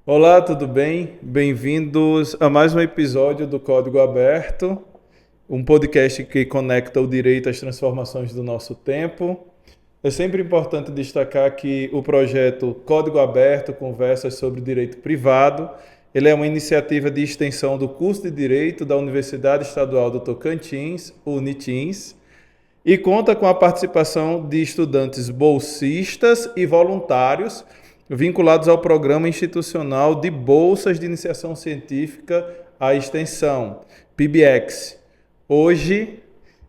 Olá, tudo bem? Bem-vindos a mais um episódio do Código Aberto, um podcast que conecta o direito às transformações do nosso tempo. É sempre importante destacar que o projeto Código Aberto Conversas sobre Direito Privado, ele é uma iniciativa de extensão do curso de Direito da Universidade Estadual do Tocantins, Unitins, e conta com a participação de estudantes bolsistas e voluntários vinculados ao Programa Institucional de Bolsas de Iniciação Científica à Extensão, PIBIEX. Hoje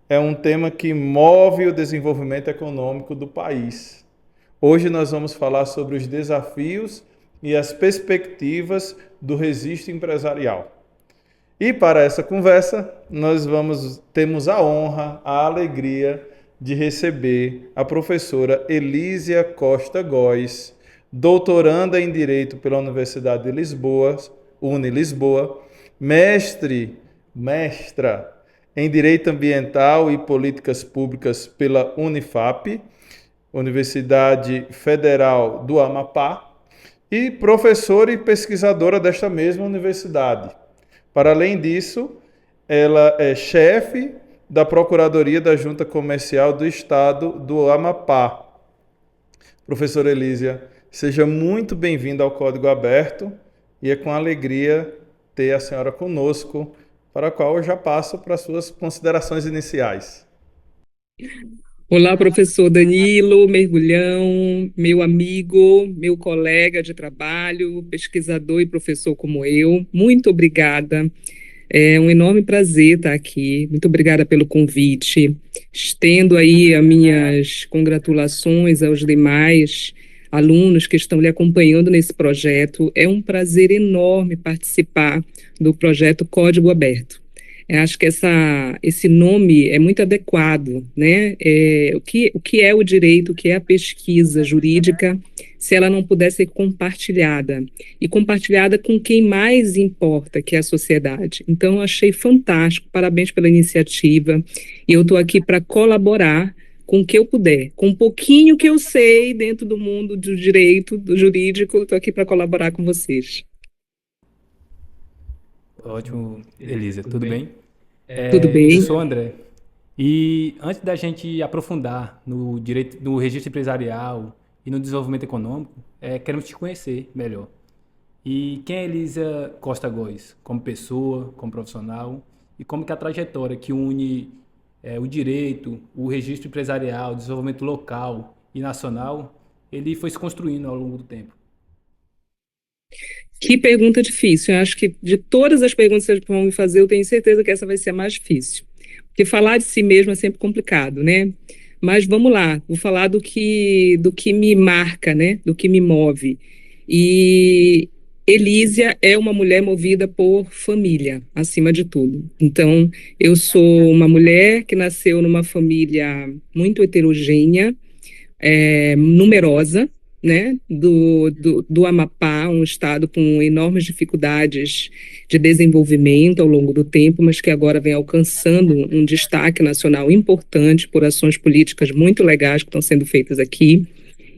é um tema que move o desenvolvimento econômico do país. Hoje nós vamos falar sobre os desafios e as perspectivas do registro empresarial. E para essa conversa, temos a honra, a alegria de receber a professora Elísia Costa Góes, doutoranda em Direito pela Universidade de Lisboa, Unilisboa, mestra em Direito Ambiental e Políticas Públicas pela Unifap, Universidade Federal do Amapá, e professora e pesquisadora desta mesma universidade. Para além disso, ela é chefe da Procuradoria da Junta Comercial do Estado do Amapá. Professora Elísia, seja muito bem-vinda ao Código Aberto e é com alegria ter a senhora conosco, para a qual eu já passo para as suas considerações iniciais. Olá, professor Danilo Mergulhão, meu amigo, meu colega de trabalho, pesquisador e professor como eu. Muito obrigada. É um enorme prazer estar aqui. Muito obrigada pelo convite. Estendo aí as minhas congratulações aos demais alunos que estão lhe acompanhando nesse projeto. É um prazer enorme participar do projeto Código Aberto. Eu acho que esse nome é muito adequado, né? O que é o direito, o que é a pesquisa jurídica, se ela não puder ser compartilhada, e compartilhada com quem mais importa, que é a sociedade. Então, eu achei fantástico, parabéns pela iniciativa, e eu estou aqui para colaborar com o que eu puder, com um pouquinho que eu sei dentro do mundo do direito, do jurídico, estou aqui para colaborar com vocês. Ótimo, Elisa, tudo bem? Tudo Eu bem? sou o André. E antes da gente aprofundar no direito, no registro empresarial e no desenvolvimento econômico, queremos te conhecer melhor. E quem é Elisa Costa Góes, como pessoa, como profissional, e como que a trajetória que une o direito, o registro empresarial, o desenvolvimento local e nacional, ele foi se construindo ao longo do tempo. Que pergunta difícil. Eu acho que de todas as perguntas que vocês vão me fazer, eu tenho certeza que essa vai ser a mais difícil. Porque falar de si mesmo é sempre complicado, né? Mas vamos lá, vou falar do que me marca, né? Do que me move. E Elísia é uma mulher movida por família, acima de tudo. Então, eu sou uma mulher que nasceu numa família muito heterogênea, numerosa, né, do Amapá, um estado com enormes dificuldades de desenvolvimento ao longo do tempo, mas que agora vem alcançando um destaque nacional importante por ações políticas muito legais que estão sendo feitas aqui.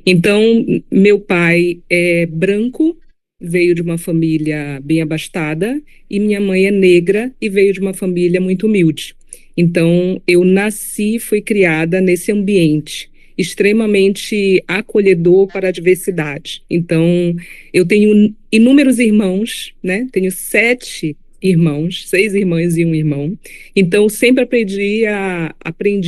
Então, meu pai é branco, veio de uma família bem abastada, e minha mãe é negra e veio de uma família muito humilde. Então, eu nasci, fui criada nesse ambiente extremamente acolhedor para a diversidade. Então, eu tenho inúmeros irmãos, né? Tenho 7 irmãos, 6 irmãs e um irmão. Então, sempre aprendi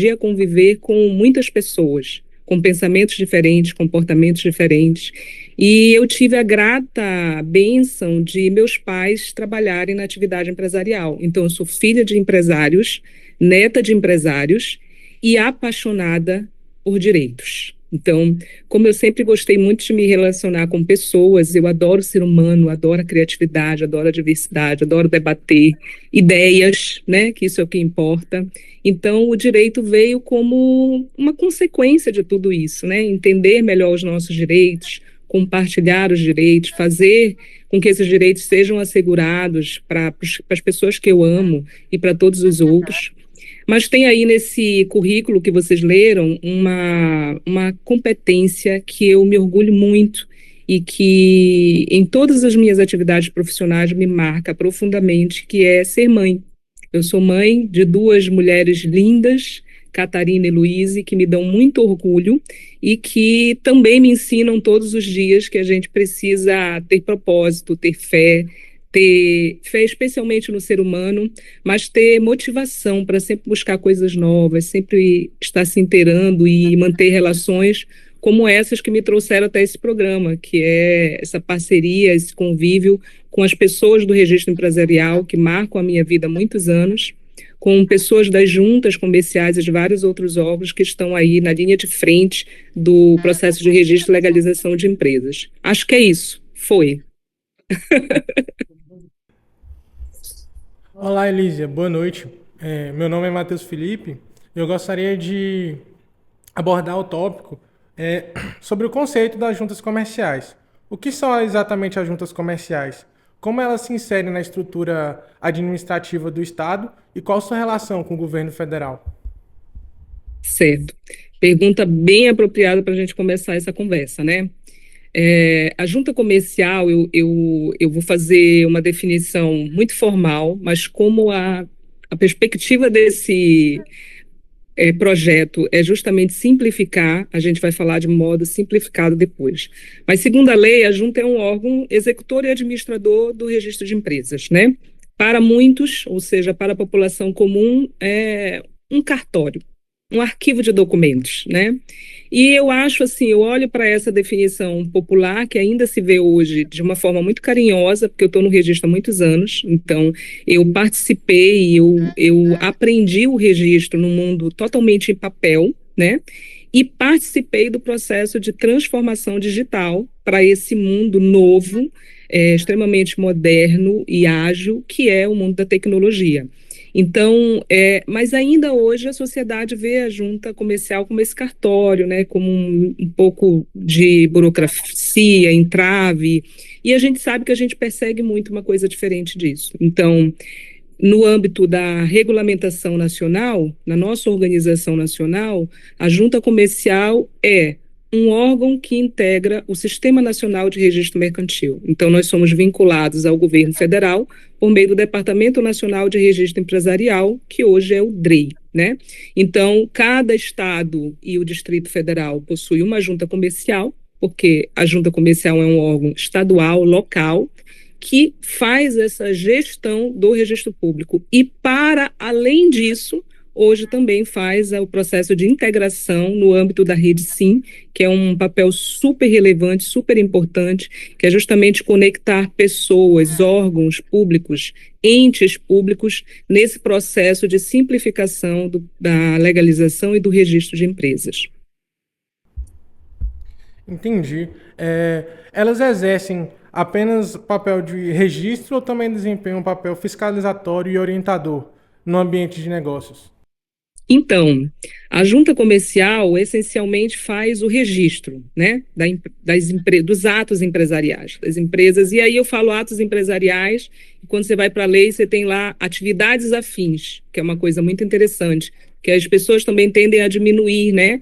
a conviver com muitas pessoas, com pensamentos diferentes, comportamentos diferentes. E eu tive a grata bênção de meus pais trabalharem na atividade empresarial. Então, eu sou filha de empresários, neta de empresários e apaixonada por direitos. Então, como eu sempre gostei muito de me relacionar com pessoas, eu adoro o ser humano, adoro a criatividade, adoro a diversidade, adoro debater ideias, né, que isso é o que importa. Então, o direito veio como uma consequência de tudo isso, né, entender melhor os nossos direitos, compartilhar os direitos, fazer com que esses direitos sejam assegurados para as pessoas que eu amo e para todos os outros. Mas tem aí nesse currículo que vocês leram uma competência que eu me orgulho muito e que em todas as minhas atividades profissionais me marca profundamente, que é ser mãe. Eu sou mãe de duas mulheres lindas, Catarina e Luíse, que me dão muito orgulho e que também me ensinam todos os dias que a gente precisa ter propósito, ter fé especialmente no ser humano, mas ter motivação para sempre buscar coisas novas, sempre estar se inteirando e manter relações como essas que me trouxeram até esse programa, que é essa parceria, esse convívio com as pessoas do registro empresarial que marcam a minha vida há muitos anos, com pessoas das juntas comerciais e de vários outros órgãos que estão aí na linha de frente do processo de registro e legalização de empresas. Acho que é isso. Foi. Olá, Elísia, boa noite. Meu nome é Matheus Felipe. Eu gostaria de abordar o tópico sobre o conceito das juntas comerciais. O que são exatamente as juntas comerciais? Como elas se inserem na estrutura administrativa do Estado e qual sua relação com o governo federal? Certo. Pergunta bem apropriada para a gente começar essa conversa, né? A junta comercial, eu vou fazer uma definição muito formal, mas como a perspectiva desse projeto é justamente simplificar, a gente vai falar de modo simplificado depois. Mas, segundo a lei, a junta é um órgão executor e administrador do registro de empresas, né? Para muitos, ou seja, para a população comum, é um cartório, um arquivo de documentos, né? E eu acho assim, eu olho para essa definição popular que ainda se vê hoje de uma forma muito carinhosa, porque eu estou no registro há muitos anos, então eu participei, eu aprendi o registro no mundo totalmente em papel, né? E participei do processo de transformação digital para esse mundo novo, extremamente moderno e ágil, que é o mundo da tecnologia. Então, mas ainda hoje a sociedade vê a junta comercial como esse cartório, né, como um pouco de burocracia, entrave, e a gente sabe que a gente persegue muito uma coisa diferente disso. Então, no âmbito da regulamentação nacional, na nossa organização nacional, a junta comercial é um órgão que integra o Sistema Nacional de Registro Mercantil. Então, nós somos vinculados ao governo federal por meio do Departamento Nacional de Registro Empresarial, que hoje é o DREI, né? Então, cada estado e o Distrito Federal possui uma junta comercial, porque a junta comercial é um órgão estadual, local, que faz essa gestão do registro público. E, para além disso, hoje também faz o processo de integração no âmbito da Rede Sim, que é um papel super relevante, super importante, que é justamente conectar pessoas, órgãos públicos, entes públicos, nesse processo de simplificação da legalização e do registro de empresas. Entendi. Elas exercem apenas papel de registro ou também desempenham um papel fiscalizatório e orientador no ambiente de negócios? Então, a junta comercial essencialmente faz o registro, né, dos atos empresariais, das empresas. E aí eu falo atos empresariais, e quando você vai para a lei, você tem lá atividades afins, que é uma coisa muito interessante, que as pessoas também tendem a diminuir, né,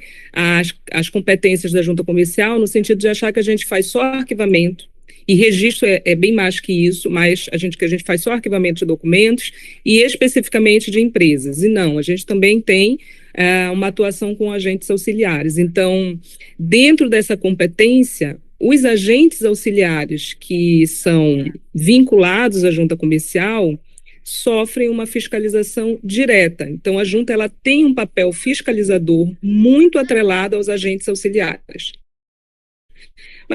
as competências da junta comercial, no sentido de achar que a gente faz só arquivamento. E registro é bem mais que isso, mas que a gente faz só arquivamento de documentos e especificamente de empresas. E não, a gente também tem uma atuação com agentes auxiliares. Então, dentro dessa competência, os agentes auxiliares que são vinculados à junta comercial sofrem uma fiscalização direta. Então, a junta ela tem um papel fiscalizador muito atrelado aos agentes auxiliares.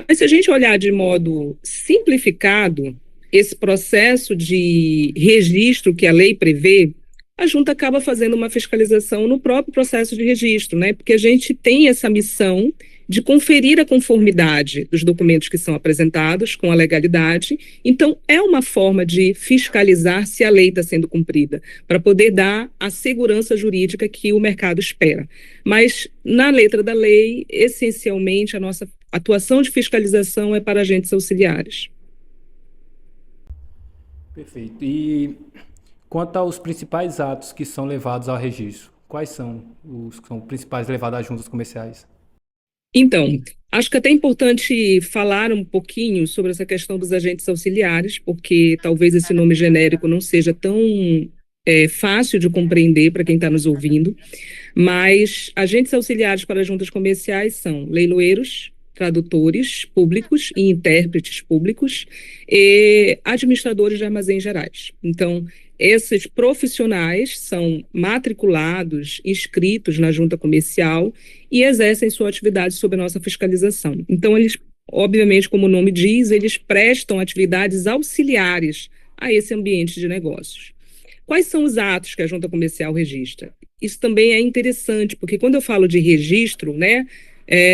Mas se a gente olhar de modo simplificado, esse processo de registro que a lei prevê, a junta acaba fazendo uma fiscalização no próprio processo de registro, né? Porque a gente tem essa missão de conferir a conformidade dos documentos que são apresentados com a legalidade. Então, é uma forma de fiscalizar se a lei está sendo cumprida, para poder dar a segurança jurídica que o mercado espera. Mas, na letra da lei, essencialmente, a nossa atuação de fiscalização é para agentes auxiliares. Perfeito. E quanto aos principais atos que são levados ao registro, quais são os que são principais levados às juntas comerciais? Então, Acho que é até importante falar um pouquinho sobre essa questão dos agentes auxiliares, porque talvez esse nome genérico não seja tão fácil de compreender para quem está nos ouvindo, mas agentes auxiliares para juntas comerciais são leiloeiros, tradutores públicos e intérpretes públicos e administradores de armazéns gerais. Então, esses profissionais são matriculados, inscritos na junta comercial e exercem sua atividade sob a nossa fiscalização. Então, eles, obviamente, como o nome diz, eles prestam atividades auxiliares a esse ambiente de negócios. Quais são os atos que a junta comercial registra? Isso também é interessante, porque quando eu falo de registro, né,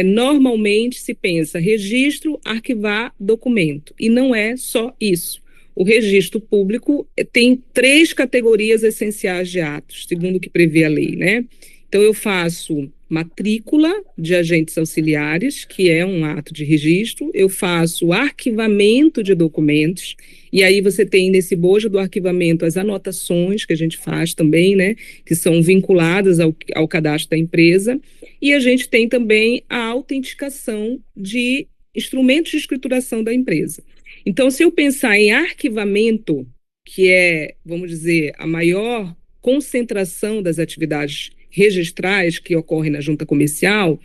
normalmente se pensa registro, arquivar documento, e não é só isso. O registro público tem 3 categorias essenciais de atos, segundo o que prevê a lei, né? Então, eu faço matrícula de agentes auxiliares, que é um ato de registro, eu faço arquivamento de documentos, e aí você tem nesse bojo do arquivamento as anotações que a gente faz também, né, que são vinculadas ao cadastro da empresa, e a gente tem também a autenticação de instrumentos de escrituração da empresa. Então, se eu pensar em arquivamento, que é, vamos dizer, a maior concentração das atividades registrais que ocorrem na junta comercial,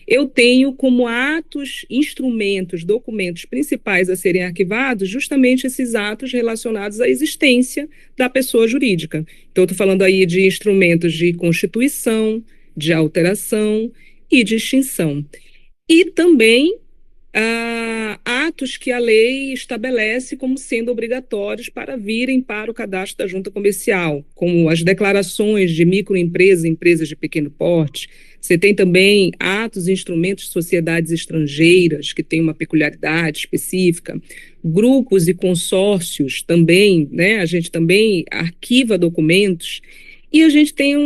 eu tenho como atos, instrumentos, documentos principais a serem arquivados justamente esses atos relacionados à existência da pessoa jurídica. Então, eu estou falando aí de instrumentos de constituição, de alteração e de extinção. E também atos que a lei estabelece como sendo obrigatórios para virem para o cadastro da junta comercial, como as declarações de microempresas e empresas de pequeno porte. Você tem também atos e instrumentos de sociedades estrangeiras, que têm uma peculiaridade específica, grupos e consórcios também, né? A gente também arquiva documentos. E a gente tem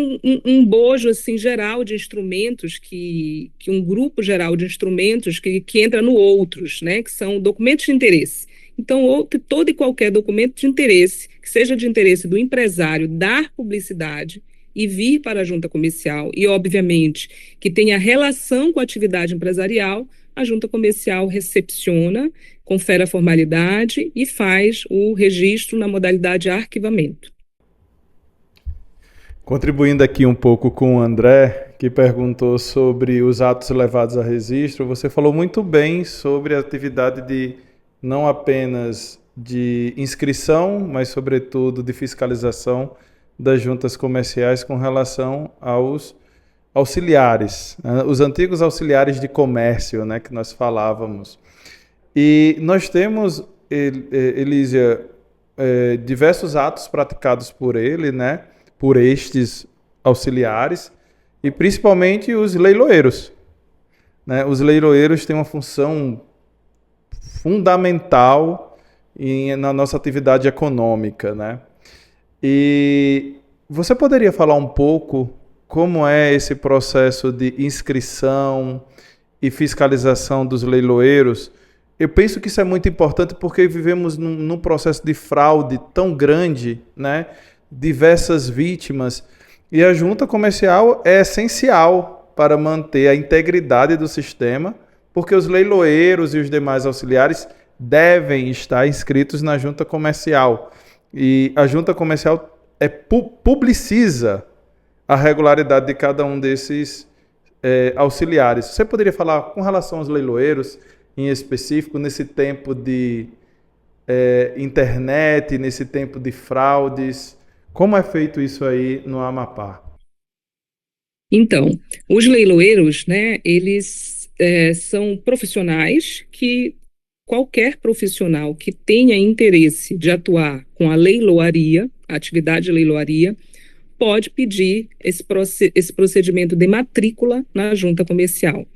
um bojo assim, geral de instrumentos, que um grupo geral de instrumentos que entra no outros, né, que são documentos de interesse. Então, todo e qualquer documento de interesse, que seja de interesse do empresário dar publicidade e vir para a junta comercial, e obviamente que tenha relação com a atividade empresarial, a junta comercial recepciona, confere a formalidade e faz o registro na modalidade arquivamento. Contribuindo aqui um pouco com o André, que perguntou sobre os atos levados a registro, você falou muito bem sobre a atividade de não apenas de inscrição, mas sobretudo de fiscalização das juntas comerciais com relação aos auxiliares, né? Os antigos auxiliares de comércio, né, que nós falávamos. E nós temos, Elísia, diversos atos praticados por ele, né? Por estes auxiliares, e principalmente os leiloeiros, né? Os leiloeiros têm uma função fundamental na nossa atividade econômica, né? E você poderia falar um pouco como é esse processo de inscrição e fiscalização dos leiloeiros? Eu penso que isso é muito importante porque vivemos num processo de fraude tão grande, né? Diversas vítimas, e a junta comercial é essencial para manter a integridade do sistema, porque os leiloeiros e os demais auxiliares devem estar inscritos na junta comercial, e a junta comercial publiciza a regularidade de cada um desses auxiliares. Você poderia falar com relação aos leiloeiros, em específico, nesse tempo de internet, nesse tempo de fraudes? Como é feito isso aí no Amapá? Então, os leiloeiros, né, eles são profissionais que qualquer profissional que tenha interesse de atuar com a leiloaria, a atividade de leiloaria, pode pedir esse procedimento de matrícula na junta comercial.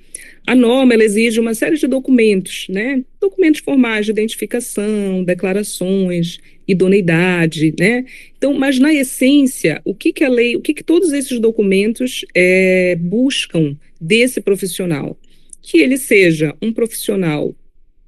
A norma, ela exige uma série de documentos, né? Documentos formais de identificação, declarações, idoneidade, né? Então, mas na essência, o que a lei, o que todos esses documentos buscam desse profissional? Que ele seja um profissional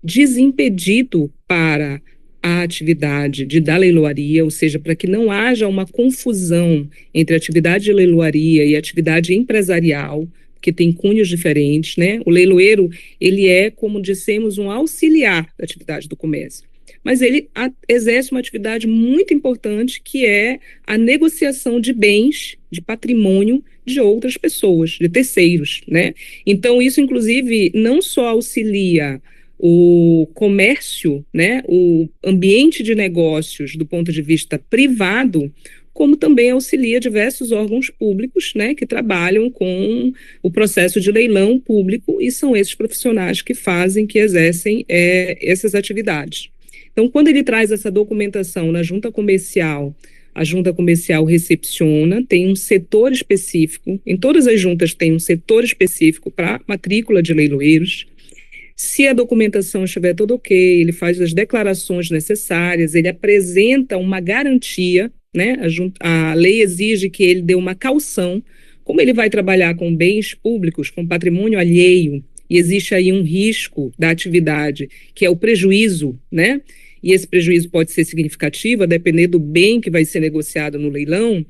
desimpedido para a atividade da leiloaria, ou seja, para que não haja uma confusão entre a atividade de leiloaria e a atividade empresarial, que tem cunhos diferentes, né? O leiloeiro, ele é, como dissemos, um auxiliar da atividade do comércio, mas ele exerce uma atividade muito importante, que é a negociação de bens, de patrimônio de outras pessoas, de terceiros, né? Então, isso, inclusive, não só auxilia o comércio, né, o ambiente de negócios do ponto de vista privado, como também auxilia diversos órgãos públicos, né, que trabalham com o processo de leilão público, e são esses profissionais que fazem, que exercem essas atividades. Então, quando ele traz essa documentação na junta comercial, a junta comercial recepciona, tem um setor específico, em todas as juntas tem um setor específico para matrícula de leiloeiros. Se a documentação estiver tudo ok, ele faz as declarações necessárias, ele apresenta uma garantia, né? A lei exige que ele dê uma caução. Como ele vai trabalhar com bens públicos, com patrimônio alheio, e existe aí um risco da atividade, que é o prejuízo, né? E esse prejuízo pode ser significativo, a depender do bem que vai ser negociado no leilão.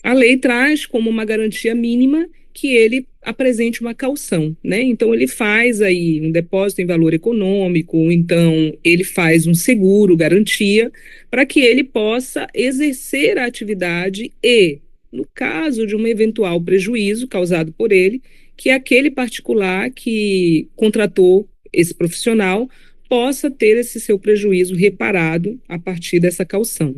A lei traz como uma garantia mínima que ele apresente uma caução, né? Então, ele faz aí um depósito em valor econômico, ou então ele faz um seguro, garantia, para que ele possa exercer a atividade e, no caso de um eventual prejuízo causado por ele, que aquele particular que contratou esse profissional possa ter esse seu prejuízo reparado a partir dessa caução.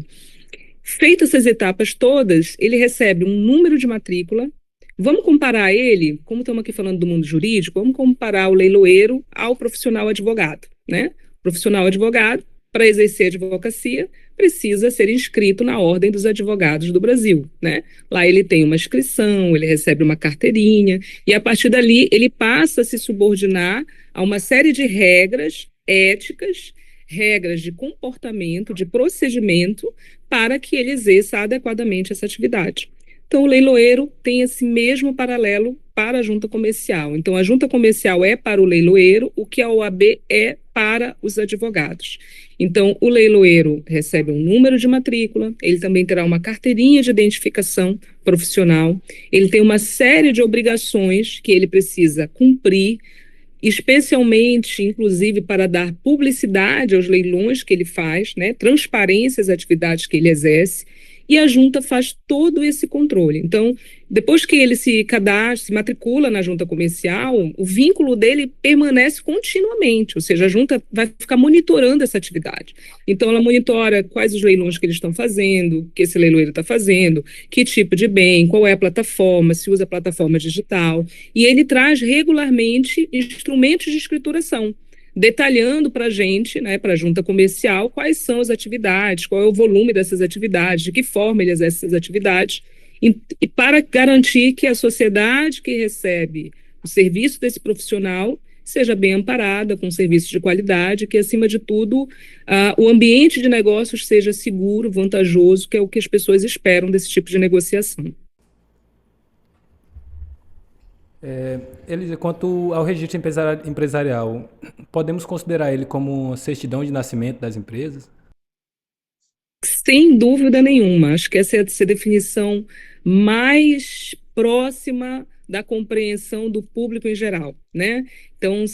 Feitas essas etapas todas, ele recebe um número de matrícula. Vamos comparar ele, como estamos aqui falando do mundo jurídico, vamos comparar o leiloeiro ao profissional advogado, né? O profissional advogado, para exercer a advocacia, precisa ser inscrito na Ordem dos Advogados do Brasil, né? Lá ele tem uma inscrição, ele recebe uma carteirinha, e a partir dali ele passa a se subordinar a uma série de regras éticas, regras de comportamento, de procedimento, para que ele exerça adequadamente essa atividade. Então, o leiloeiro tem esse mesmo paralelo para a junta comercial. Então, a junta comercial é para o leiloeiro, o que a OAB é para os advogados. Então, o leiloeiro recebe um número de matrícula, ele também terá uma carteirinha de identificação profissional, ele tem uma série de obrigações que ele precisa cumprir, especialmente, inclusive, para dar publicidade aos leilões que ele faz, né, transparência às atividades que ele exerce, e a junta faz todo esse controle. Então, depois que ele se cadastra, se matricula na junta comercial, o vínculo dele permanece continuamente, ou seja, a junta vai ficar monitorando essa atividade. Então, ela monitora quais os leilões que eles estão fazendo, que esse leiloeiro está fazendo, que tipo de bem, qual é a plataforma, se usa a plataforma digital, e ele traz regularmente instrumentos de escrituração, detalhando para a gente, né, para a junta comercial, quais são as atividades, qual é o volume dessas atividades, de que forma ele exerce essas atividades, e para garantir que a sociedade que recebe o serviço desse profissional seja bem amparada, com serviços de qualidade, que, acima de tudo, o ambiente de negócios seja seguro, vantajoso, que é o que as pessoas esperam desse tipo de negociação. Elisa, quanto ao registro empresarial, podemos considerar ele como certidão de nascimento das empresas? Sem dúvida nenhuma. Acho que essa é a definição mais próxima da compreensão do público em geral, né? Então,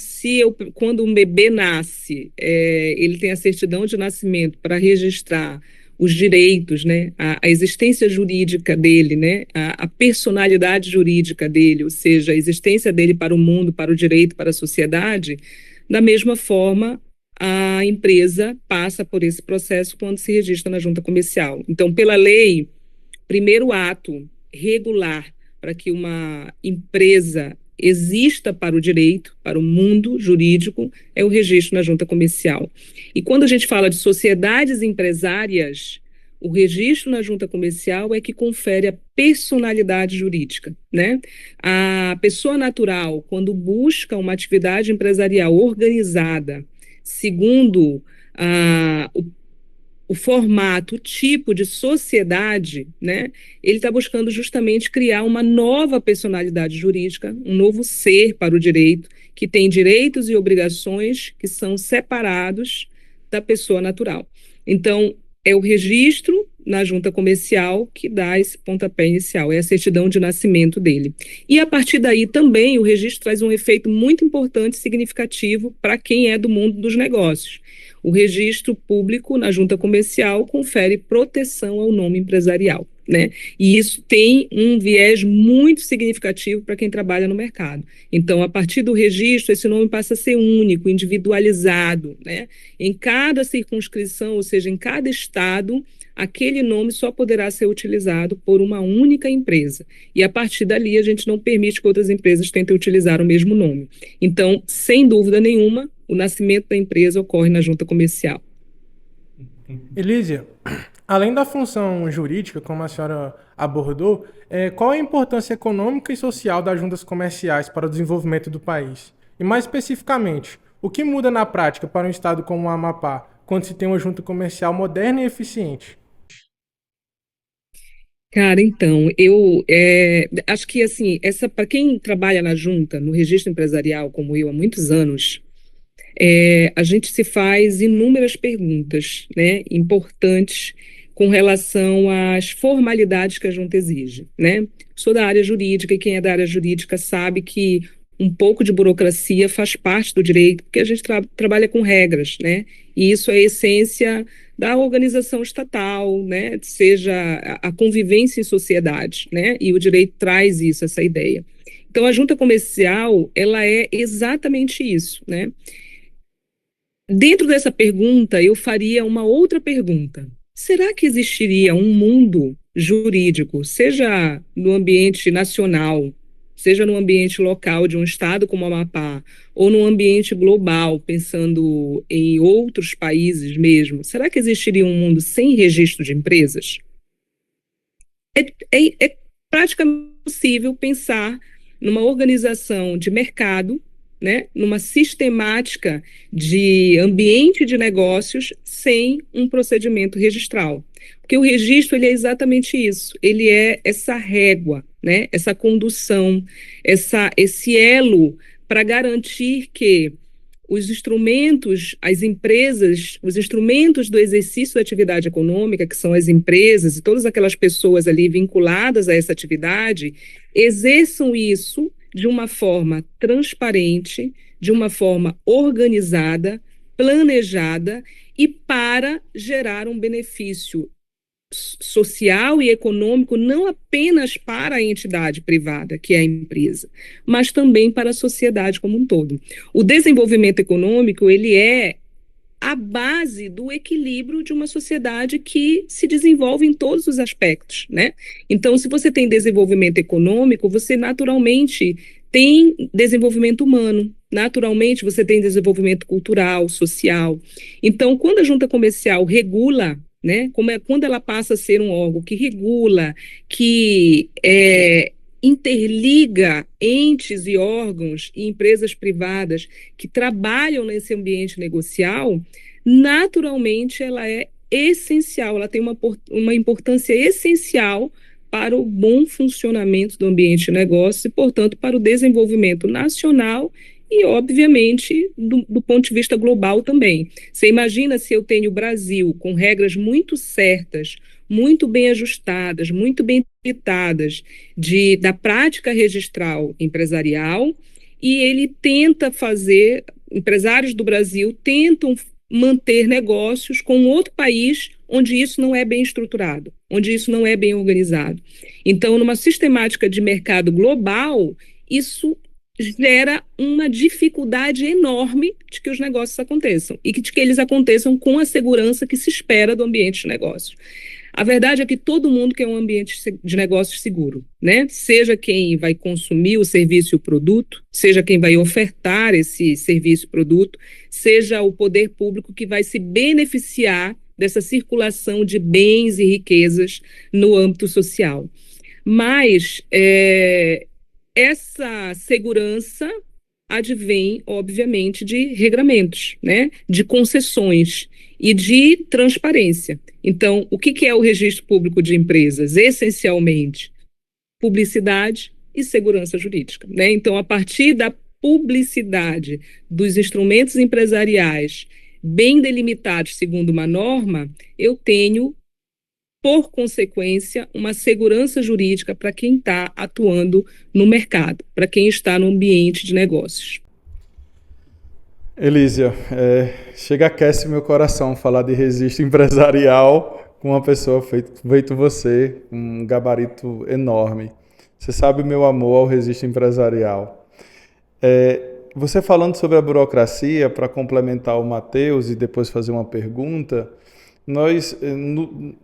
quando um bebê nasce, ele tem a certidão de nascimento para registrar os direitos, né, a existência jurídica dele, né, a personalidade jurídica dele, ou seja, a existência dele para o mundo, para o direito, para a sociedade. Da mesma forma, a empresa passa por esse processo quando se registra na junta comercial. Então, pela lei, primeiro ato regular para que uma empresa exista para o direito, para o mundo jurídico, é o registro na junta comercial. E quando a gente fala de sociedades empresárias, o registro na junta comercial é que confere a personalidade jurídica, né? A pessoa natural, quando busca uma atividade empresarial organizada, segundo o formato, o tipo de sociedade, né, ele está buscando justamente criar uma nova personalidade jurídica, um novo ser para o direito, que tem direitos e obrigações que são separados da pessoa natural. Então, é o registro na junta comercial que dá esse pontapé inicial, é a certidão de nascimento dele. E a partir daí também o registro traz um efeito muito importante e significativo para quem é do mundo dos negócios. O registro público na junta comercial confere proteção ao nome empresarial, né? E isso tem um viés muito significativo para quem trabalha no mercado. Então, a partir do registro, esse nome passa a ser único, individualizado, né? Em cada circunscrição, ou seja, em cada estado, aquele nome só poderá ser utilizado por uma única empresa. E a partir dali, a gente não permite que outras empresas tentem utilizar o mesmo nome. Então, sem dúvida nenhuma, o nascimento da empresa ocorre na junta comercial. Elísia, além da função jurídica, como a senhora abordou, qual a importância econômica e social das juntas comerciais para o desenvolvimento do país? E mais especificamente, o que muda na prática para um estado como o Amapá, quando se tem uma junta comercial moderna e eficiente? Cara, então, eu acho que, assim, para quem trabalha na junta, no registro empresarial, como eu, há muitos anos, a gente se faz inúmeras perguntas, né, importantes com relação às formalidades que a junta exige, né? Sou da área jurídica e quem é da área jurídica sabe que um pouco de burocracia faz parte do direito, porque a gente trabalha com regras, né? E isso é a essência da organização estatal, né? Seja a convivência em sociedade, né? E o direito traz isso, essa ideia. Então, a junta comercial, ela é exatamente isso, né? Dentro dessa pergunta, eu faria uma outra pergunta. Será que existiria um mundo jurídico, seja no ambiente nacional, seja no ambiente local de um estado como o Amapá, ou no ambiente global, pensando em outros países mesmo, será que existiria um mundo sem registro de empresas? É praticamente possível pensar numa organização de mercado, né, numa sistemática de ambiente de negócios sem um procedimento registral. Porque o registro ele é exatamente isso, ele é essa régua, né, essa condução, esse elo para garantir que os instrumentos, as empresas, os instrumentos do exercício da atividade econômica, que são as empresas e todas aquelas pessoas ali vinculadas a essa atividade, exerçam isso de uma forma transparente, de uma forma organizada, planejada e para gerar um benefício social e econômico não apenas para a entidade privada, que é a empresa, mas também para a sociedade como um todo. O desenvolvimento econômico, ele é a base do equilíbrio de uma sociedade que se desenvolve em todos os aspectos, né? Então, se você tem desenvolvimento econômico, você naturalmente tem desenvolvimento humano, naturalmente você tem desenvolvimento cultural, social. Então, quando a junta comercial regula, né, quando ela passa a ser um órgão que regula, que interliga entes e órgãos e empresas privadas que trabalham nesse ambiente negocial, naturalmente ela é essencial, ela tem uma importância essencial para o bom funcionamento do ambiente de negócio e, portanto, para o desenvolvimento nacional e, obviamente, do ponto de vista global também. Você imagina se eu tenho o Brasil com regras muito certas, muito bem ajustadas, muito bem delimitadas da prática registral empresarial, e ele tenta fazer, empresários do Brasil tentam manter negócios com outro país onde isso não é bem estruturado, onde isso não é bem organizado. Então, numa sistemática de mercado global, isso gera uma dificuldade enorme de que os negócios aconteçam e de que eles aconteçam com a segurança que se espera do ambiente de negócios. A verdade é que todo mundo quer um ambiente de negócios seguro, né? Seja quem vai consumir o serviço e o produto, seja quem vai ofertar esse serviço e produto, seja o poder público que vai se beneficiar dessa circulação de bens e riquezas no âmbito social. Mas essa segurança advém, obviamente, de regramentos, né? De concessões e de transparência. Então, o que é o registro público de empresas? Essencialmente, publicidade e segurança jurídica, né? Então, a partir da publicidade dos instrumentos empresariais bem delimitados segundo uma norma, eu tenho por consequência, uma segurança jurídica para quem está atuando no mercado, para quem está no ambiente de negócios. Elísia, chega aquece meu coração falar de registro empresarial com uma pessoa feito você, um gabarito enorme. Você sabe o meu amor ao registro empresarial. Você falando sobre a burocracia, para complementar o Matheus e depois fazer uma pergunta,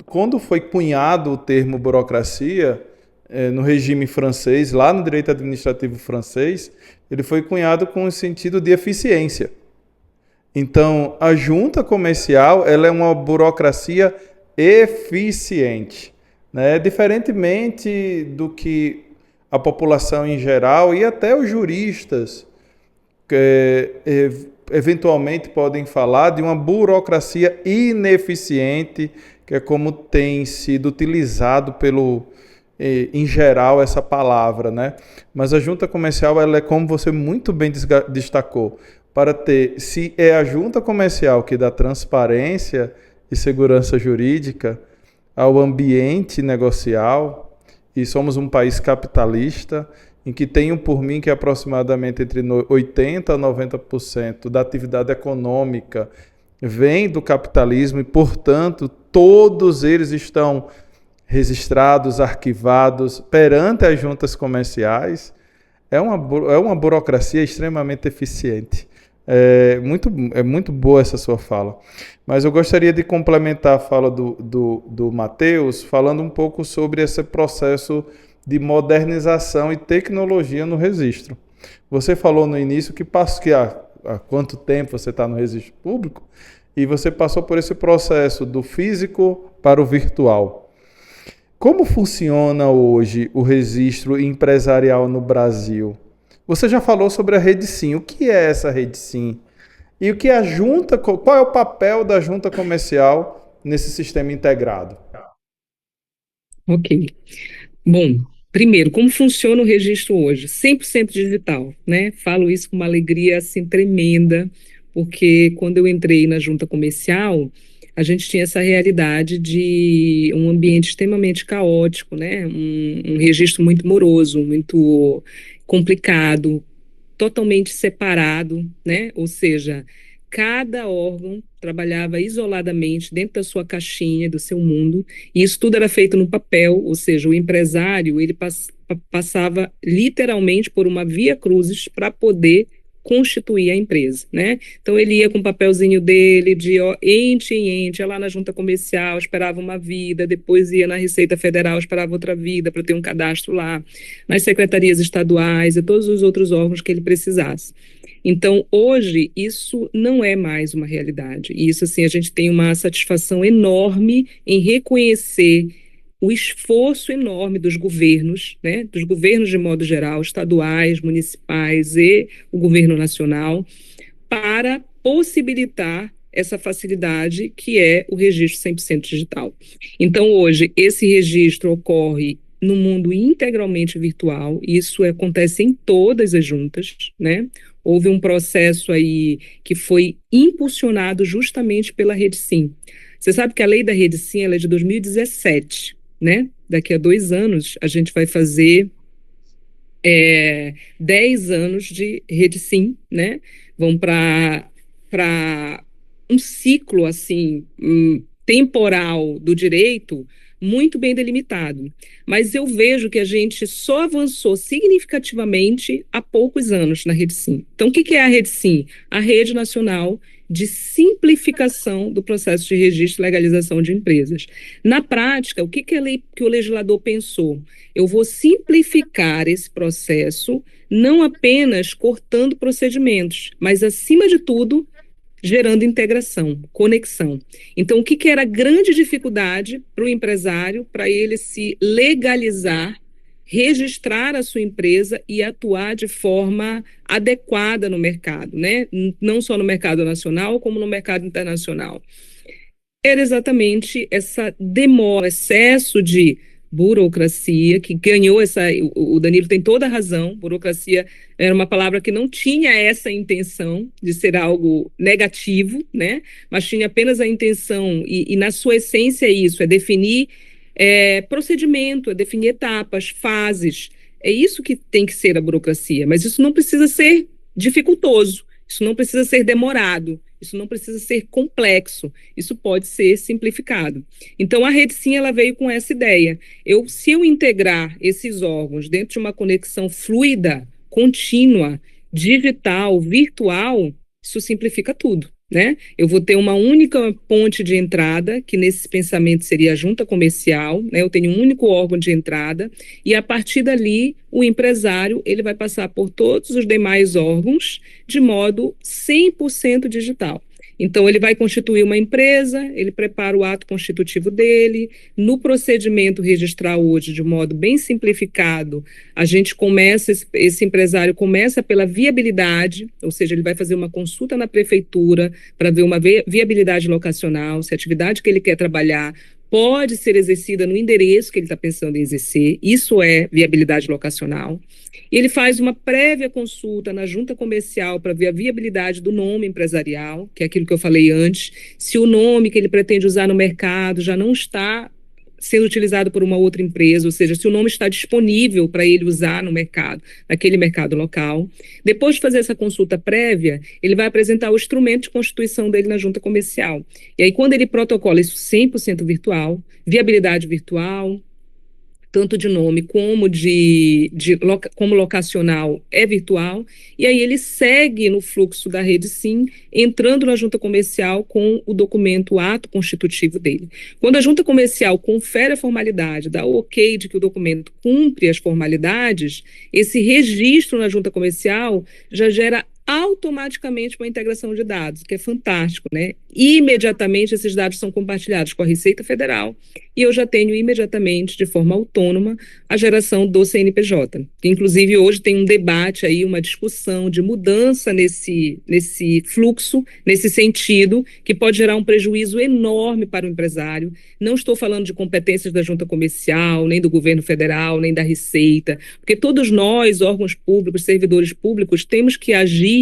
quando foi cunhado o termo burocracia, no regime francês, lá no direito administrativo francês, ele foi cunhado com o sentido de eficiência. Então, a junta comercial ela é uma burocracia eficiente, né? Diferentemente do que a população em geral e até os juristas eventualmente podem falar de uma burocracia ineficiente, que é como tem sido utilizado em geral essa palavra, né? Mas a junta comercial ela é como você muito bem destacou, se é a junta comercial que dá transparência e segurança jurídica ao ambiente negocial, e somos um país capitalista, em que tenho por mim que aproximadamente entre 80% a 90% da atividade econômica vem do capitalismo e, portanto, todos eles estão registrados, arquivados perante as juntas comerciais, é uma burocracia extremamente eficiente. É muito boa essa sua fala. Mas eu gostaria de complementar a fala do Matheus, falando um pouco sobre esse processo de modernização e tecnologia no registro. Você falou no início que há quanto tempo você está no registro público e você passou por esse processo do físico para o virtual. Como funciona hoje o registro empresarial no Brasil? Você já falou sobre a RedeSim. O que é essa RedeSim? E o que é qual é o papel da junta comercial nesse sistema integrado? Ok. Bom, primeiro, como funciona o registro hoje? 100% digital, né? Falo isso com uma alegria assim tremenda, porque quando eu entrei na junta comercial, a gente tinha essa realidade de um ambiente extremamente caótico, né? Um registro muito moroso, muito complicado, totalmente separado, né? Ou seja, cada órgão trabalhava isoladamente dentro da sua caixinha, do seu mundo, e isso tudo era feito no papel, ou seja, o empresário, ele passava literalmente por uma via crucis para poder constituir a empresa, né? Então ele ia com o papelzinho dele de ente em ente, ia lá na junta comercial, esperava uma vida, depois ia na Receita Federal, esperava outra vida para ter um cadastro lá, nas secretarias estaduais e todos os outros órgãos que ele precisasse. Então, hoje, isso não é mais uma realidade. E isso, assim, a gente tem uma satisfação enorme em reconhecer o esforço enorme dos governos, né, dos governos de modo geral, estaduais, municipais e o governo nacional, para possibilitar essa facilidade que é o registro 100% digital. Então, hoje, esse registro ocorre no mundo integralmente virtual, isso acontece em todas as juntas, né? Houve um processo aí que foi impulsionado justamente pela RedeSim. Você sabe que a lei da RedeSim ela é de 2017, né? Daqui a 2 anos a gente vai fazer 10 anos de RedeSim, né? Vão para um ciclo assim temporal do direito muito bem delimitado. Mas eu vejo que a gente só avançou significativamente há poucos anos na RedeSim. Então, o que é a RedeSim? A Rede Nacional de Simplificação do Processo de Registro e Legalização de Empresas. Na prática, o que o legislador pensou? Eu vou simplificar esse processo, não apenas cortando procedimentos, mas, acima de tudo, gerando integração, conexão. Então, o que era a grande dificuldade para o empresário, para ele se legalizar, registrar a sua empresa e atuar de forma adequada no mercado, né? Não só no mercado nacional, como no mercado internacional. Era exatamente essa demora, excesso de Burocracia, que ganhou o Danilo tem toda a razão, burocracia era uma palavra que não tinha essa intenção de ser algo negativo, né? Mas tinha apenas a intenção, e na sua essência é isso, é definir procedimento, é definir etapas, fases, é isso que tem que ser a burocracia, mas isso não precisa ser dificultoso, isso não precisa ser demorado, isso não precisa ser complexo, isso pode ser simplificado. Então, a Rede Sim, ela veio com essa ideia. Se eu integrar esses órgãos dentro de uma conexão fluida, contínua, digital, virtual, isso simplifica tudo, né? Eu vou ter uma única ponte de entrada, que nesse pensamento seria a junta comercial, né? Eu tenho um único órgão de entrada, e a partir dali, o empresário ele vai passar por todos os demais órgãos de modo 100% digital. Então, ele vai constituir uma empresa, ele prepara o ato constitutivo dele, no procedimento registral hoje, de modo bem simplificado, a gente começa, esse empresário começa pela viabilidade, ou seja, ele vai fazer uma consulta na prefeitura para ver uma viabilidade locacional, se a atividade que ele quer trabalhar pode ser exercida no endereço que ele está pensando em exercer, isso é viabilidade locacional. Ele faz uma prévia consulta na junta comercial para ver a viabilidade do nome empresarial, que é aquilo que eu falei antes, se o nome que ele pretende usar no mercado já não está sendo utilizado por uma outra empresa, ou seja, se o nome está disponível para ele usar no mercado, naquele mercado local. Depois de fazer essa consulta prévia, ele vai apresentar o instrumento de constituição dele na junta comercial. E aí, quando ele protocola isso 100% virtual, viabilidade virtual, tanto de nome como locacional é virtual, e aí ele segue no fluxo da Rede Sim, entrando na junta comercial com o documento, o ato constitutivo dele. Quando a junta comercial confere a formalidade, dá o ok de que o documento cumpre as formalidades, esse registro na junta comercial já gera automaticamente uma integração de dados, que é fantástico, né? Imediatamente esses dados são compartilhados com a Receita Federal e eu já tenho imediatamente, de forma autônoma, a geração do CNPJ. Inclusive, hoje tem um debate aí, uma discussão de mudança nesse fluxo, nesse sentido, que pode gerar um prejuízo enorme para o empresário. Não estou falando de competências da junta comercial, nem do governo federal, nem da Receita, porque todos nós, órgãos públicos, servidores públicos, temos que agir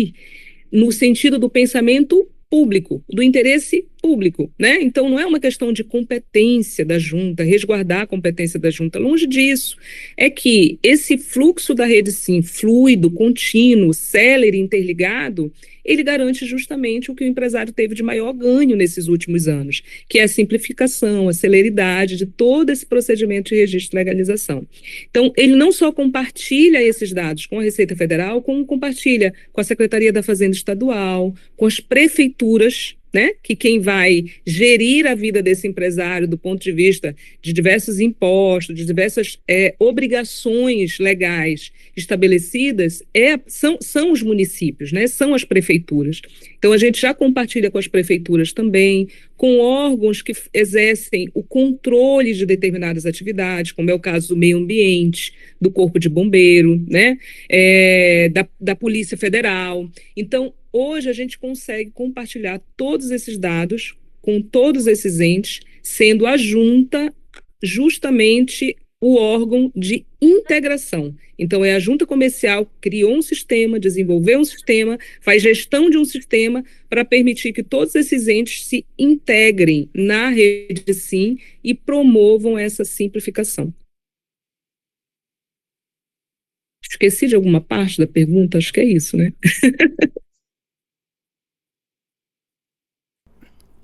no sentido do pensamento público, do interesse público, né? Então, não é uma questão de competência da junta, resguardar a competência da junta, longe disso. É que esse fluxo da Rede Sim, fluido, contínuo, célere, interligado, ele garante justamente o que o empresário teve de maior ganho nesses últimos anos, que é a simplificação, a celeridade de todo esse procedimento de registro e legalização. Então, ele não só compartilha esses dados com a Receita Federal, como compartilha com a Secretaria da Fazenda Estadual, com as prefeituras, né, que quem vai gerir a vida desse empresário do ponto de vista de diversos impostos, de diversas obrigações legais estabelecidas, são os municípios, né, são as prefeituras. Então, a gente já compartilha com as prefeituras também, com órgãos que exercem o controle de determinadas atividades, como é o caso do meio ambiente, do Corpo de Bombeiro, né, da Polícia Federal. Então, hoje a gente consegue compartilhar todos esses dados com todos esses entes, sendo a junta justamente o órgão de integração. Então, é a junta comercial que criou um sistema, desenvolveu um sistema, faz gestão de um sistema para permitir que todos esses entes se integrem na Rede Sim e promovam essa simplificação. Esqueci de alguma parte da pergunta? Acho que é isso, né?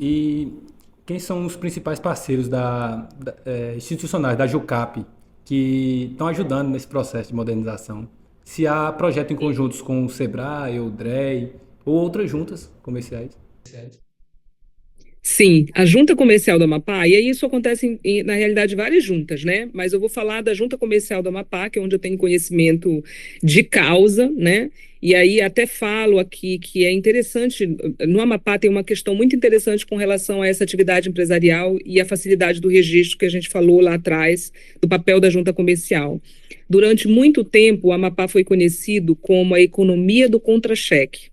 E quem são os principais parceiros institucionais da JUCAP que estão ajudando nesse processo de modernização? Se há projetos em conjuntos com o SEBRAE, o DREI ou outras juntas comerciais? Sim, a Junta Comercial do Amapá, e aí isso acontece na realidade várias juntas, né? Mas eu vou falar da Junta Comercial do Amapá, que é onde eu tenho conhecimento de causa, né? E aí até falo aqui que é interessante, no Amapá tem uma questão muito interessante com relação a essa atividade empresarial e a facilidade do registro que a gente falou lá atrás, do papel da Junta Comercial. Durante muito tempo, o Amapá foi conhecido como a economia do contra-cheque.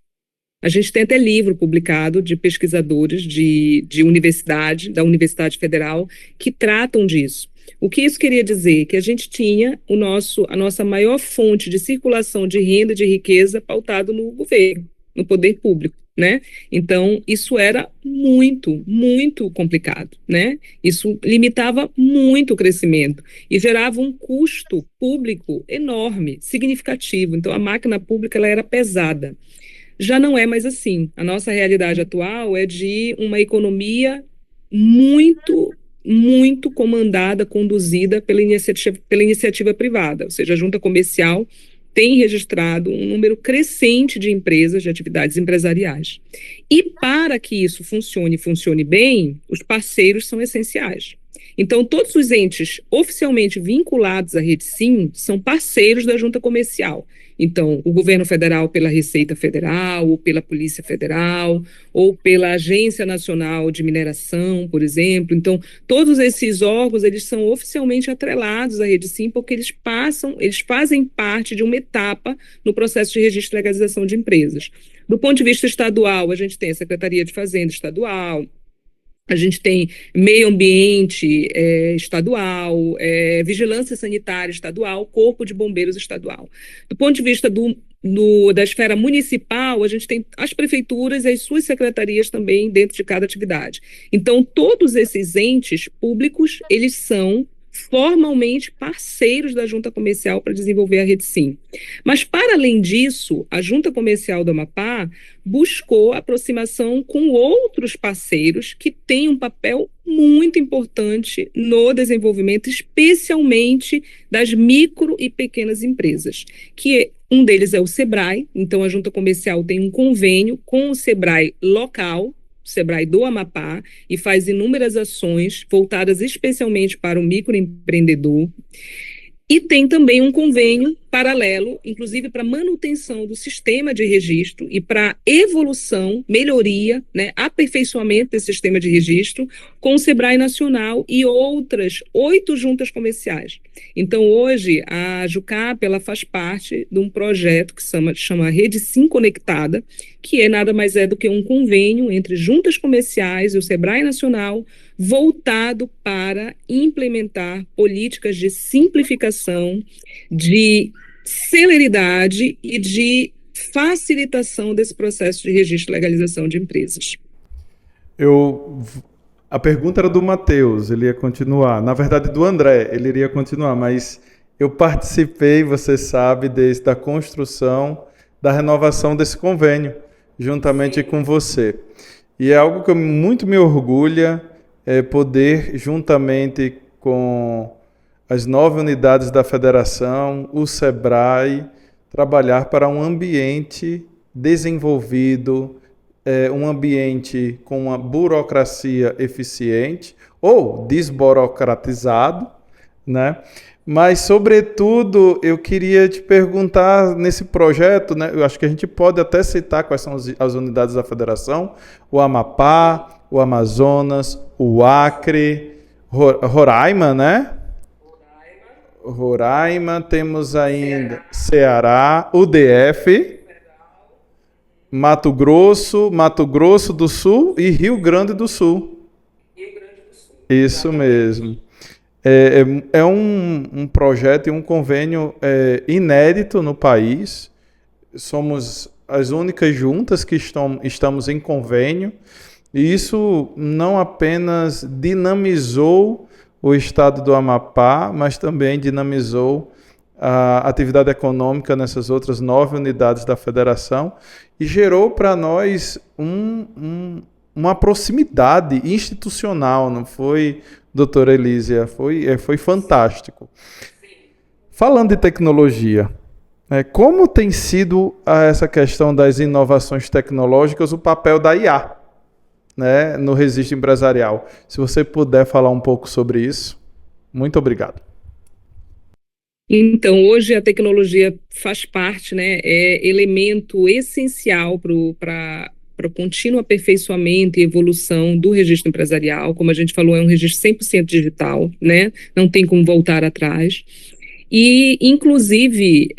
A gente tem até livro publicado de pesquisadores de universidade, da Universidade Federal, que tratam disso. O que isso queria dizer? Que a gente tinha a nossa maior fonte de circulação de renda e de riqueza pautado no governo, no poder público, né? Então, isso era muito, muito complicado, né? Isso limitava muito o crescimento e gerava um custo público enorme, significativo. Então, a máquina pública ela era pesada. Já não é mais assim. A nossa realidade atual é de uma economia muito, muito comandada, conduzida pela iniciativa privada, ou seja, a junta comercial tem registrado um número crescente de empresas, de atividades empresariais. E para que isso funcione bem, os parceiros são essenciais. Então, todos os entes oficialmente vinculados à Rede Sim são parceiros da junta comercial. Então, o governo federal pela Receita Federal, ou pela Polícia Federal, ou pela Agência Nacional de Mineração, por exemplo. Então, todos esses órgãos, eles são oficialmente atrelados à Rede Sim, porque eles fazem parte de uma etapa no processo de registro e legalização de empresas. Do ponto de vista estadual, a gente tem a Secretaria de Fazenda Estadual, a gente tem meio ambiente estadual, vigilância sanitária estadual, corpo de bombeiros estadual. Do ponto de vista da esfera municipal, a gente tem as prefeituras e as suas secretarias também dentro de cada atividade. Então, todos esses entes públicos, eles são formalmente parceiros da Junta Comercial para desenvolver a Rede Sim. Mas, para além disso, a Junta Comercial do Amapá buscou aproximação com outros parceiros que têm um papel muito importante no desenvolvimento, especialmente das micro e pequenas empresas, que um deles é o SEBRAE. Então, a Junta Comercial tem um convênio com o SEBRAE local, SEBRAE do Amapá, e faz inúmeras ações voltadas especialmente para o microempreendedor. E tem também um convênio paralelo, inclusive para manutenção do sistema de registro e para evolução, melhoria, né, aperfeiçoamento desse sistema de registro com o SEBRAE Nacional e outras 8 juntas comerciais. Então, hoje, a JUCAP ela faz parte de um projeto que chama Rede Sim Conectada, que nada mais é do que um convênio entre juntas comerciais e o SEBRAE Nacional, voltado para implementar políticas de simplificação, de celeridade e de facilitação desse processo de registro e legalização de empresas. A pergunta era do Matheus, ele ia continuar. Na verdade, do André, ele iria continuar, mas eu participei, você sabe, desde a construção, da renovação desse convênio, juntamente com você. E é algo que muito me orgulha, poder, juntamente com as 9 unidades da federação, o SEBRAE, trabalhar para um ambiente desenvolvido, um ambiente com uma burocracia eficiente ou desburocratizado, né? Mas, sobretudo, eu queria te perguntar nesse projeto, né? Eu acho que a gente pode até citar quais são as unidades da federação: o Amapá, o Amazonas, o Acre, Roraima, né? Roraima, temos ainda Ceará, o DF, Mato Grosso do Sul e Rio Grande do Sul. Isso mesmo. É um projeto e um convênio inédito no país. Somos as únicas juntas que estamos em convênio. E isso não apenas dinamizou o estado do Amapá, mas também dinamizou a atividade econômica nessas outras 9 unidades da federação e gerou para nós uma proximidade institucional, não foi, doutora Elísia? Foi fantástico. Falando de tecnologia, como tem sido essa questão das inovações tecnológicas, o papel da IA, né, no registro empresarial? Se você puder falar um pouco sobre isso, muito obrigado. Então, hoje a tecnologia faz parte, né, é elemento essencial para o contínuo aperfeiçoamento e evolução do registro empresarial. Como a gente falou, é um registro 100% digital, né, não tem como voltar atrás. E, inclusive,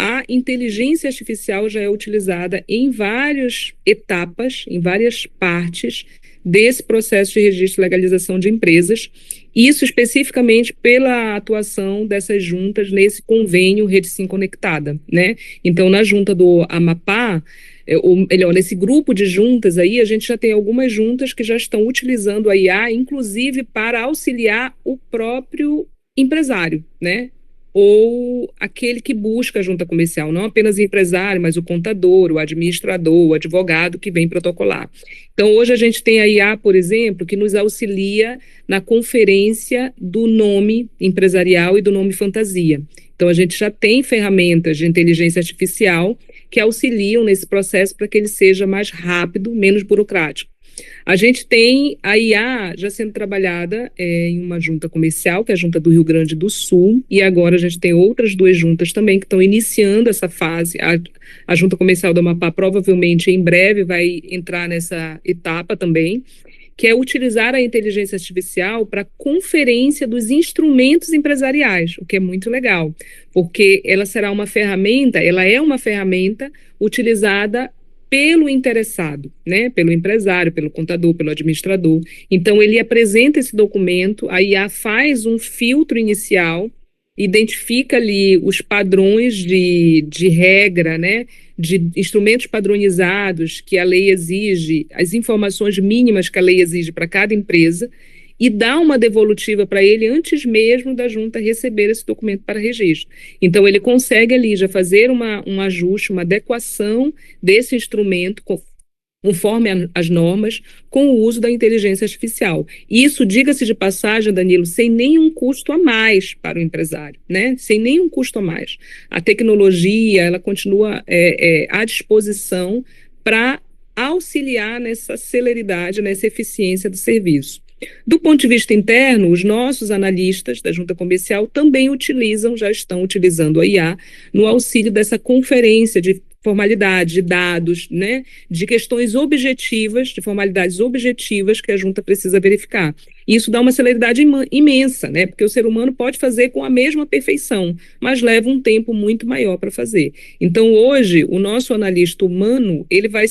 a inteligência artificial já é utilizada em várias etapas, em várias partes desse processo de registro e legalização de empresas, isso especificamente pela atuação dessas juntas nesse convênio Rede Sim Conectada, né? Então, na junta do Amapá, ou melhor, nesse grupo de juntas aí, a gente já tem algumas juntas que já estão utilizando a IA, inclusive para auxiliar o próprio empresário, né? Ou aquele que busca a junta comercial, não apenas o empresário, mas o contador, o administrador, o advogado que vem protocolar. Então, hoje a gente tem a IA, por exemplo, que nos auxilia na conferência do nome empresarial e do nome fantasia. Então, a gente já tem ferramentas de inteligência artificial que auxiliam nesse processo para que ele seja mais rápido, menos burocrático. A gente tem a IA já sendo trabalhada em uma junta comercial, que é a junta do Rio Grande do Sul, e agora a gente tem outras 2 juntas também que estão iniciando essa fase. A junta comercial do Amapá provavelmente em breve vai entrar nessa etapa também, que é utilizar a inteligência artificial para conferência dos instrumentos empresariais, o que é muito legal, porque ela será uma ferramenta, ela é uma ferramenta utilizada pelo interessado, né, pelo empresário, pelo contador, pelo administrador. Então, ele apresenta esse documento, a IA faz um filtro inicial, identifica ali os padrões de regra, né, de instrumentos padronizados que a lei exige, as informações mínimas que a lei exige para cada empresa, e dá uma devolutiva para ele antes mesmo da junta receber esse documento para registro. Então, ele consegue ali já fazer um ajuste, uma adequação desse instrumento conforme as normas, com o uso da inteligência artificial. Isso, diga-se de passagem, Danilo, sem nenhum custo a mais para o empresário, né? Sem nenhum custo a mais. A tecnologia, ela continua à disposição para auxiliar nessa celeridade, nessa eficiência do serviço. Do ponto de vista interno, os nossos analistas da junta comercial também já estão utilizando a IA no auxílio dessa conferência de formalidade, de dados, né, de questões objetivas, de formalidades objetivas que a junta precisa verificar. Isso dá uma celeridade imensa, né, porque o ser humano pode fazer com a mesma perfeição, mas leva um tempo muito maior para fazer. Então, hoje, o nosso analista humano, ele vai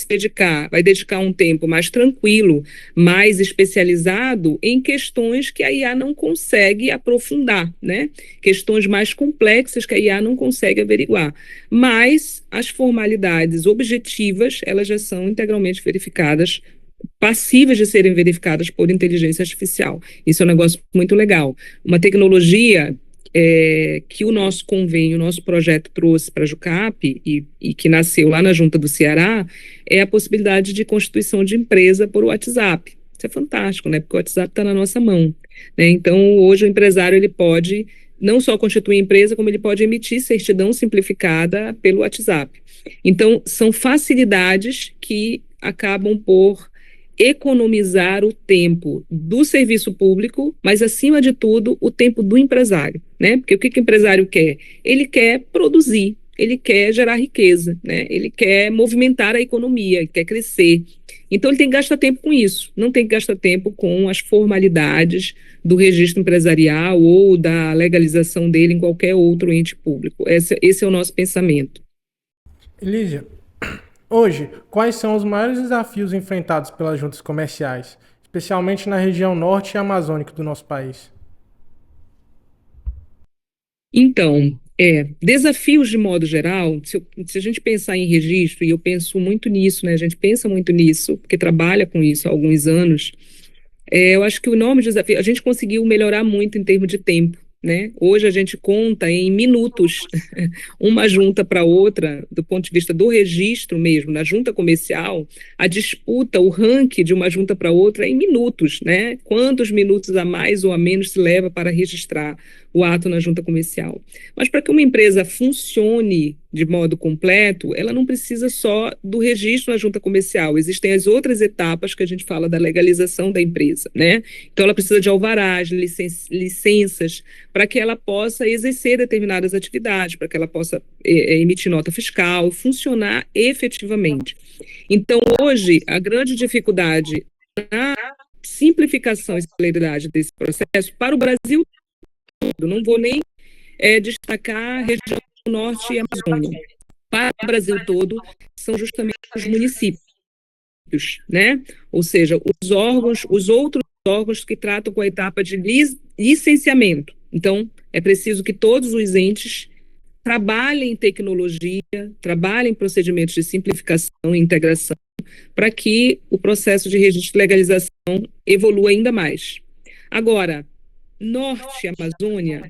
dedicar um tempo mais tranquilo, mais especializado em questões que a IA não consegue aprofundar, né, questões mais complexas que a IA não consegue averiguar. Mas as formalidades objetivas, elas já são integralmente verificadas, passíveis de serem verificadas por inteligência artificial. Isso é um negócio muito legal. Uma tecnologia que o nosso convênio, o nosso projeto trouxe para a JUCAP e que nasceu lá na Junta do Ceará, é a possibilidade de constituição de empresa por WhatsApp. Isso é fantástico, né? Porque o WhatsApp está na nossa mão, né? Então, hoje o empresário ele pode não só constituir empresa, como ele pode emitir certidão simplificada pelo WhatsApp. Então, são facilidades que acabam por economizar o tempo do serviço público, mas, acima de tudo, o tempo do empresário, né? Porque o que o empresário quer? Ele quer produzir, ele quer gerar riqueza, né? Ele quer movimentar a economia, ele quer crescer. Então, ele tem que gastar tempo com isso, não tem que gastar tempo com as formalidades do registro empresarial ou da legalização dele em qualquer outro ente público. Esse é o nosso pensamento. Elígia, hoje, quais são os maiores desafios enfrentados pelas juntas comerciais, especialmente na região norte e amazônica do nosso país? Então, desafios de modo geral, se a gente pensar em registro, e eu penso muito nisso, né? A gente pensa muito nisso, porque trabalha com isso há alguns anos, eu acho que o enorme desafio, a gente conseguiu melhorar muito em termos de tempo, né? Hoje a gente conta em minutos, uma junta para outra, do ponto de vista do registro mesmo, na junta comercial, a disputa, o ranking de uma junta para outra é em minutos, né? Quantos minutos a mais ou a menos se leva para registrar o ato na junta comercial. Mas para que uma empresa funcione de modo completo, ela não precisa só do registro na junta comercial, existem as outras etapas que a gente fala da legalização da empresa, né? Então ela precisa de alvarás, licenças, para que ela possa exercer determinadas atividades, para que ela possa emitir nota fiscal, funcionar efetivamente. Então hoje, a grande dificuldade na simplificação e celeridade desse processo para o Brasil todo, não vou nem destacar a região norte e Amazônia. Para o Brasil todo, são justamente os municípios. né? Ou seja, os outros órgãos que tratam com a etapa de licenciamento. Então, é preciso que todos os entes trabalhem em tecnologia, trabalhem em procedimentos de simplificação e integração, para que o processo de registro de legalização evolua ainda mais. Agora, Norte e Amazônia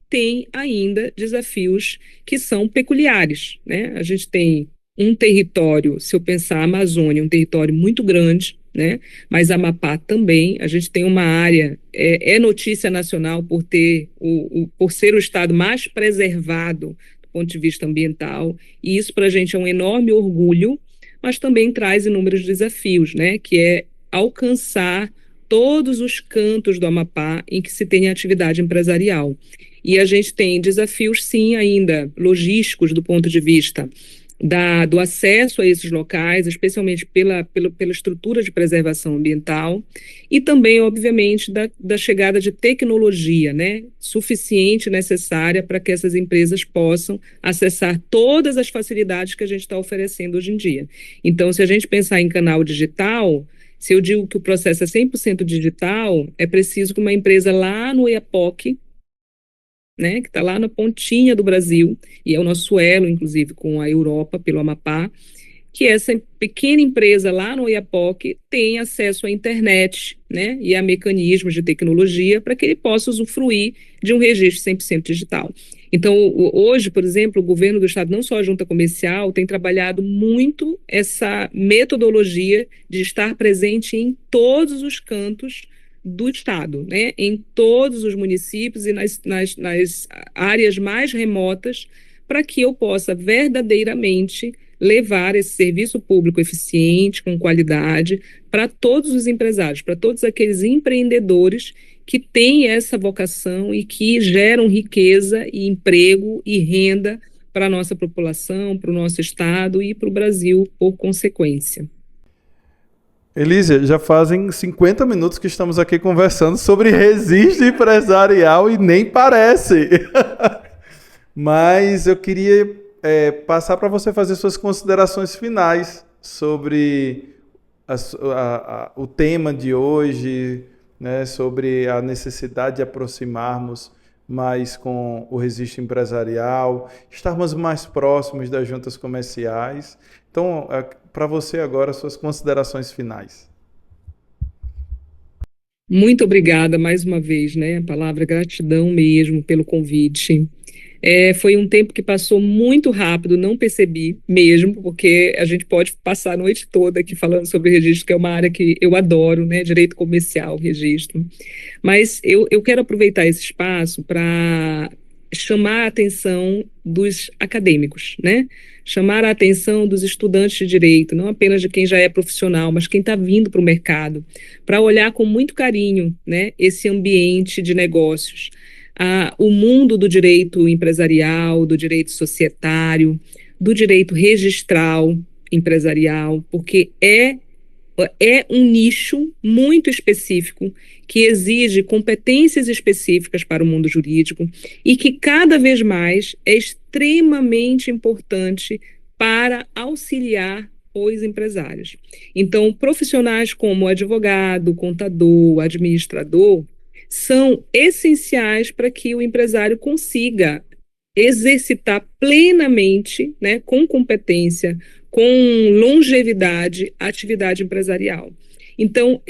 tem ainda desafios que são peculiares, né? A gente tem um território, se eu pensar a Amazônia, um território muito grande, né? Mas Amapá também, a gente tem uma área, é notícia nacional por ser o estado mais preservado do ponto de vista ambiental, e isso para a gente é um enorme orgulho, mas também traz inúmeros desafios, né? Que é alcançar todos os cantos do Amapá em que se tem atividade empresarial. E a gente tem desafios, sim, ainda logísticos do ponto de vista do acesso a esses locais, especialmente pela estrutura de preservação ambiental, e também, obviamente, da chegada de tecnologia, né, suficiente, necessária para que essas empresas possam acessar todas as facilidades que a gente está oferecendo hoje em dia. Então, se a gente pensar em canal digital, se eu digo que o processo é 100% digital, é preciso que uma empresa lá no Oiapoque, né, que está lá na pontinha do Brasil, e é o nosso elo, inclusive, com a Europa, pelo Amapá, que essa pequena empresa lá no Oiapoque tem acesso à internet, né, e a mecanismos de tecnologia para que ele possa usufruir de um registro 100% digital. Então, hoje, por exemplo, o governo do estado, não só a junta comercial, tem trabalhado muito essa metodologia de estar presente em todos os cantos do estado, né, em todos os municípios e nas áreas mais remotas, para que eu possa verdadeiramente levar esse serviço público eficiente, com qualidade, para todos os empresários, para todos aqueles empreendedores que têm essa vocação e que geram riqueza e emprego e renda para a nossa população, para o nosso estado e para o Brasil, por consequência. Elísia, já fazem 50 minutos que estamos aqui conversando sobre registro empresarial e nem parece. Mas eu queria passar para você fazer suas considerações finais sobre o tema de hoje, né, sobre a necessidade de aproximarmos mais com o registro empresarial, estarmos mais próximos das juntas comerciais. Então, para você agora, suas considerações finais. Muito obrigada mais uma vez, né? A palavra gratidão mesmo pelo convite. Foi um tempo que passou muito rápido, não percebi mesmo, porque a gente pode passar a noite toda aqui falando sobre registro, que é uma área que eu adoro, né? Direito comercial, registro. Mas eu quero aproveitar esse espaço para chamar a atenção dos acadêmicos, né? Chamar a atenção dos estudantes de direito, não apenas de quem já é profissional, mas quem está vindo para o mercado, para olhar com muito carinho, né, esse ambiente de negócios. O mundo do direito empresarial, do direito societário, do direito registral empresarial, porque é um nicho muito específico que exige competências específicas para o mundo jurídico e que cada vez mais é extremamente importante para auxiliar os empresários. Então, profissionais como advogado, contador, administrador, são essenciais para que o empresário consiga exercitar plenamente, né, com competência, com longevidade, a atividade empresarial. Então,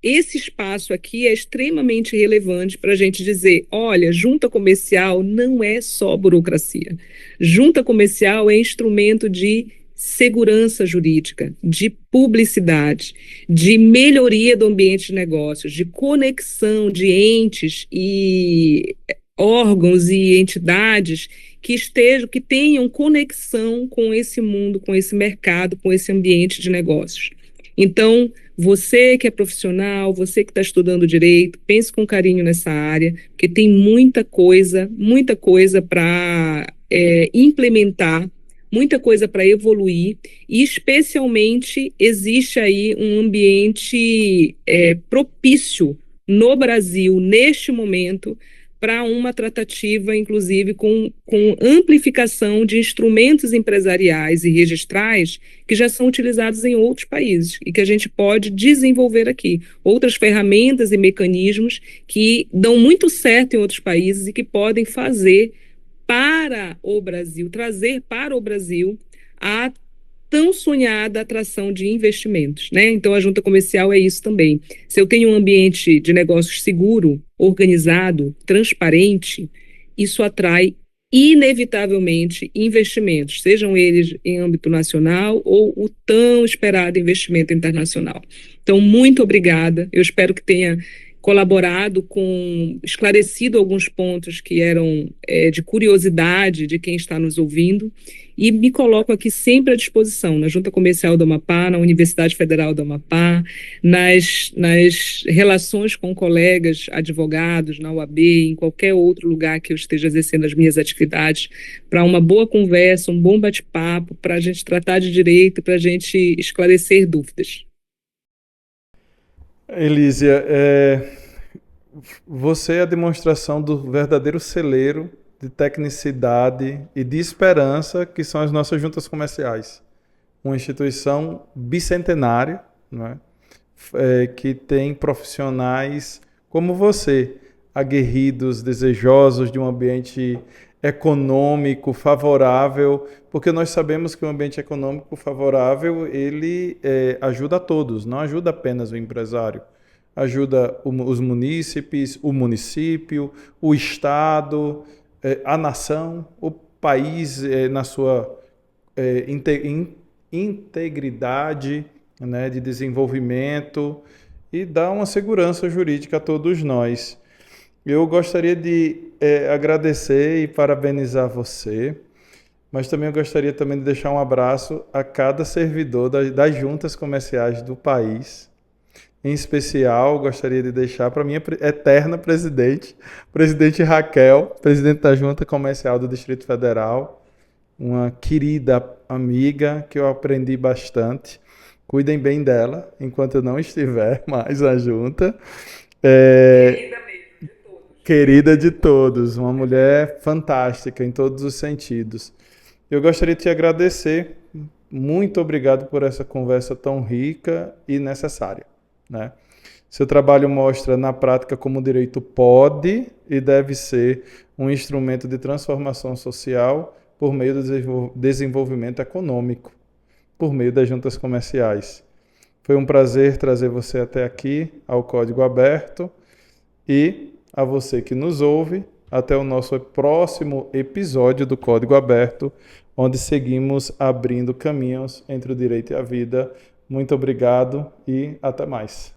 esse espaço aqui é extremamente relevante para a gente dizer, olha, junta comercial não é só burocracia. Junta comercial é instrumento de segurança jurídica, de publicidade, de melhoria do ambiente de negócios, de conexão de entes e órgãos e entidades que tenham conexão com esse mundo, com esse mercado, com esse ambiente de negócios. Então, você que é profissional, você que está estudando direito, pense com carinho nessa área, porque tem muita coisa para implementar, muita coisa para evoluir, e especialmente existe aí um ambiente propício no Brasil, neste momento, para uma tratativa, inclusive, com amplificação de instrumentos empresariais e registrais que já são utilizados em outros países e que a gente pode desenvolver aqui. Outras ferramentas e mecanismos que dão muito certo em outros países e que podem fazer para o Brasil, trazer para o Brasil a tão sonhada atração de investimentos, né? Então, a junta comercial é isso também. Se eu tenho um ambiente de negócios seguro, organizado, transparente, isso atrai inevitavelmente investimentos, sejam eles em âmbito nacional ou o tão esperado investimento internacional. Então, muito obrigada. Eu espero que tenha colaborado esclarecido alguns pontos que eram de curiosidade de quem está nos ouvindo, e me coloco aqui sempre à disposição, na Junta Comercial do Amapá, na Universidade Federal do Amapá, nas relações com colegas advogados, na UAB, em qualquer outro lugar que eu esteja exercendo as minhas atividades, para uma boa conversa, um bom bate-papo, para a gente tratar de direito, para a gente esclarecer dúvidas. Elísia, você é a demonstração do verdadeiro celeiro de tecnicidade e de esperança que são as nossas juntas comerciais. Uma instituição bicentenária, não é? Que tem profissionais como você, aguerridos, desejosos de um ambiente econômico favorável, porque nós sabemos que o ambiente econômico favorável ele ajuda a todos, não ajuda apenas o empresário, ajuda os munícipes, o município, o estado, a nação, o país na sua integridade, né, de desenvolvimento, e dá uma segurança jurídica a todos nós. Eu gostaria de agradecer e parabenizar você, mas também eu gostaria também de deixar um abraço a cada servidor das juntas comerciais do país. Em especial, gostaria de deixar para minha eterna presidente Raquel, presidente da Junta Comercial do Distrito Federal, uma querida amiga que eu aprendi bastante. Cuidem bem dela enquanto eu não estiver mais na junta. Querida de todos, uma mulher fantástica em todos os sentidos. Eu gostaria de te agradecer. Muito obrigado por essa conversa tão rica e necessária, né? Seu trabalho mostra na prática como o direito pode e deve ser um instrumento de transformação social por meio do desenvolvimento econômico, por meio das juntas comerciais. Foi um prazer trazer você até aqui, ao Código Aberto, e a você que nos ouve, até o nosso próximo episódio do Código Aberto, onde seguimos abrindo caminhos entre o direito e a vida. Muito obrigado e até mais.